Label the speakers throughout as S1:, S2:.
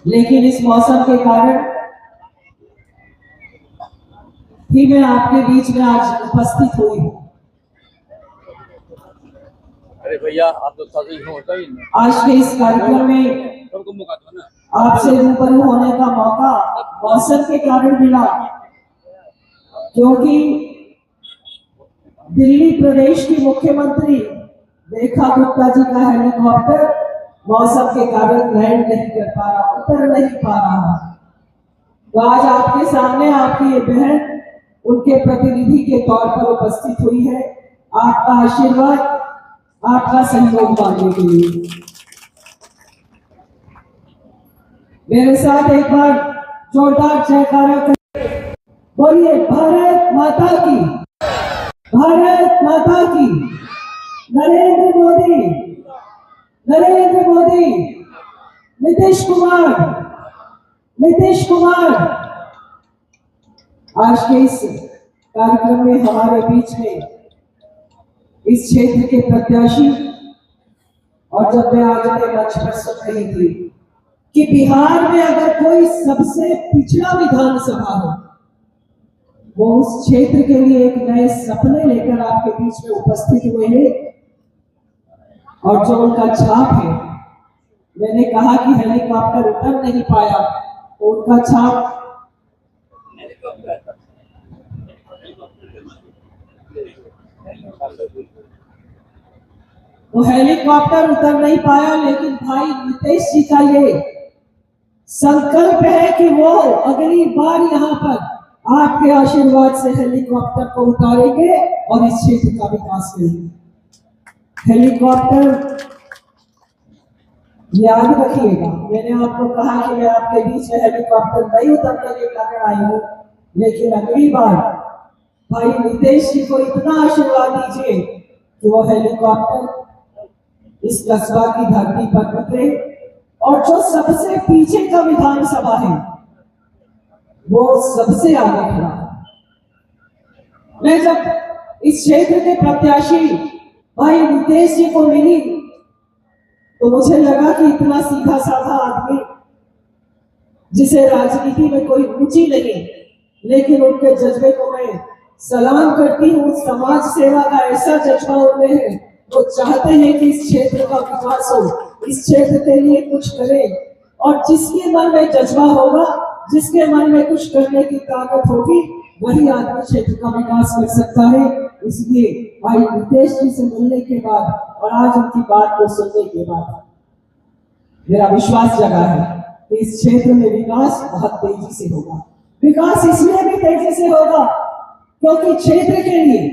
S1: लेकिन इस मौसम के कारण ही मैं आपके बीच में आज उपस्थित हुई हूँ।
S2: अरे भैया आप तो साथी होता ही नहीं।
S1: आज के इस कार्यक्रम में आपसे रूबरू होने का मौका मौसम के कारण मिला, क्योंकि दिल्ली प्रदेश की मुख्यमंत्री रेखा गुप्ता जी का हेलीकॉप्टर मौसम के कारण लैंड नहीं कर पा रहा, उतर नहीं पा रहा। तो आज आपके सामने आपकी ये बहन उनके प्रतिनिधि के तौर पर उपस्थित हुई है, आपका आशीर्वाद, आपका सहयोग मांगने के लिए। मेरे साथ एक बार जोरदार जयकारा करें, बोलिए भारत माता की, भारत माता की। नरेंद्र मोदी, नरेंद्र मोदी, नीतीश कुमार, नीतीश कुमार। आज के इस कार्यक्रम में हमारे बीच में इस क्षेत्र के प्रत्याशी, और जब मैं आज के मंच पर सुन रही थी कि बिहार में अगर कोई सबसे पिछड़ा विधानसभा हो, वो उस क्षेत्र के लिए एक नए सपने लेकर आपके बीच में उपस्थित हुए हैं। और जो उनका छाप है, मैंने कहा कि हेलीकॉप्टर उतर नहीं पाया, तो उनका छाप वो हेलीकॉप्टर उतर नहीं पाया, लेकिन भाई नीतीश जी का ये संकल्प है कि वो अगली बार यहाँ पर आपके आशीर्वाद से हेलीकॉप्टर को उतारेंगे और इस क्षेत्र का विकास करेंगे। हेलीकॉप्टर याद रखिएगा, मैंने आपको कहा कि मैं आपके बीच में हेलीकॉप्टर नहीं उतरने के कारण आई हूँ, लेकिन अगली बार भाई नीतीश जी को इतना आशीर्वाद दीजिए कि वो हेलीकॉप्टर इस कस्बा की धरती पर उतरे, और जो सबसे पीछे का विधानसभा है वो सबसे आगे खड़ा। मैं जब इस क्षेत्र के प्रत्याशी भाई नीतीश जी को मिली तो मुझे लगा कि इतना सीधा साधा आदमी जिसे राजनीति में कोई रुचि नहीं, लेकिन उनके जज्बे को मैं सलाम करती हूँ। समाज सेवा का ऐसा जज्बा उनमें है, वो चाहते हैं कि इस क्षेत्र का विकास हो, इस क्षेत्र के लिए कुछ करें, और जिसके मन में जज्बा होगा, जिसके मन में कुछ करने की ताकत होगी, वही आदमी क्षेत्र का विकास कर सकता है। इसलिए भाई नीतीश जी से मिलने के बाद और आज उनकी बात को सुनने के बाद मेरा विश्वास जगा है कि इस क्षेत्र में विकास बहुत तेजी से होगा। विकास इसलिए भी तेजी से होगा क्योंकि क्षेत्र के लिए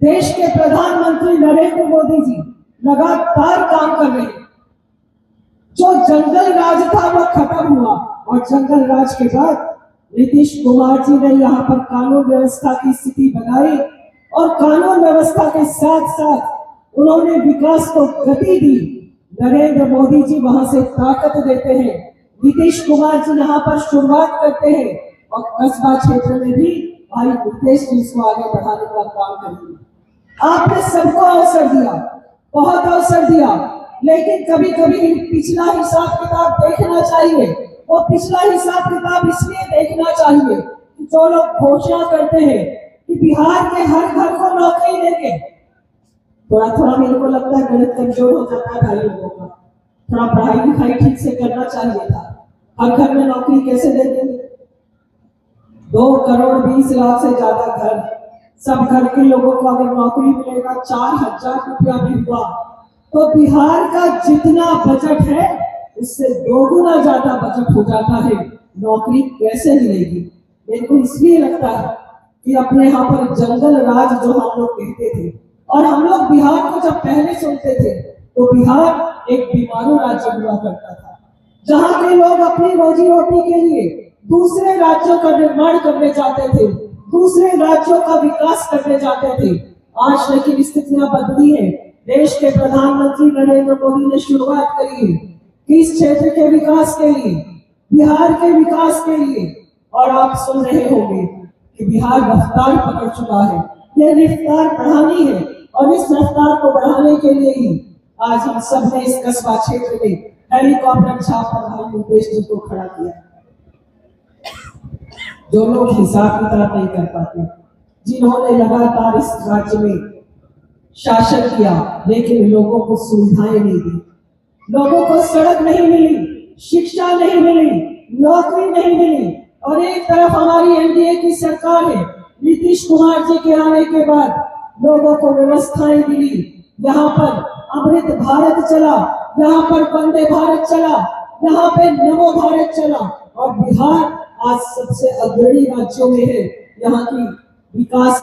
S1: देश के प्रधानमंत्री नरेंद्र मोदी जी लगातार काम कर रहे हैं। जो जंगल राज था वो खत्म हुआ, और जंगल राज के बाद नीतीश कुमार जी ने यहाँ पर कानून व्यवस्था की स्थिति बनाई, और कानून व्यवस्था के साथ साथ उन्होंने विकास को गति दी। नरेंद्र मोदी जी वहां से ताकत देते हैं, नीतीश कुमार जी यहाँ पर शुरुआत करते हैं, और कस्बा क्षेत्र में भी भाई नीतीश जी इसको आगे बढ़ाने का काम करेंगे। आपने सबको अवसर दिया, बहुत अवसर दिया, लेकिन कभी कभी पिछला हिसाब किताब देखना चाहिए। वो पिछला हिसाब किताब इसलिए देखना चाहिए कि जो लोग घोषणा करते हैं कि बिहार के हर घर को नौकरी देंगे, थोड़ा थोड़ा मेरे को लगता है गणित कमजोर हो जाता है भाई लोगों का। थोड़ा पढ़ाई लिखाई ठीक से करना चाहिए था। हर घर में नौकरी कैसे दे देंगे? 2,20,00,000 से ज्यादा घर, सब घर के लोगों को अगर नौकरी मिलेगा, 4,000 रुपया भी हुआ, तो बिहार का जितना बजट है उससे दोगुना ज्यादा बजट हो जाता है। नौकरी कैसे मिलेगी? मेरे को इसलिए लगता है कि अपने यहाँ पर जंगल राज जो हम लोग कहते थे, और हम लोग बिहार को जब पहले सुनते थे तो बिहार एक बीमारू राज्य हुआ करता था, जहाँ के लोग अपनी रोजी रोटी के लिए दूसरे राज्यों का निर्माण करने जाते थे, दूसरे राज्यों का विकास करने जाते थे। आज लेकिन स्थितियां बदली है। देश के प्रधानमंत्री नरेंद्र मोदी ने शुरुआत करी है कि इस क्षेत्र के विकास के लिए, बिहार के विकास के लिए, और आप सुन रहे होंगे कि बिहार रफ्तार पकड़ चुका है। ये रफ्तार बढ़ानी है, और इस रफ्तार को बढ़ाने के लिए ही आज हम सब ने इस कस्बा क्षेत्र में हेलीकॉप्टर छाप पर भाई मुकेश जी को खड़ा किया, जो लोग हिसाब किताब नहीं कर पाते, जिन्होंने लगातार इस राज्य में शासन किया लेकिन लोगों को सुविधाएं नहीं दी, लोगों को सड़क नहीं मिली, शिक्षा नहीं मिली, नौकरी नहीं मिली। और एक तरफ हमारी एनडीए की सरकार है, नीतीश कुमार जी के आने के बाद लोगों को व्यवस्थाएं मिली। यहाँ पर अमृत भारत चला, यहाँ पर वंदे भारत चला, यहाँ पे नमो भारत चला और बिहार आज सबसे अग्रणी राज्यों में है। यहाँ की विकास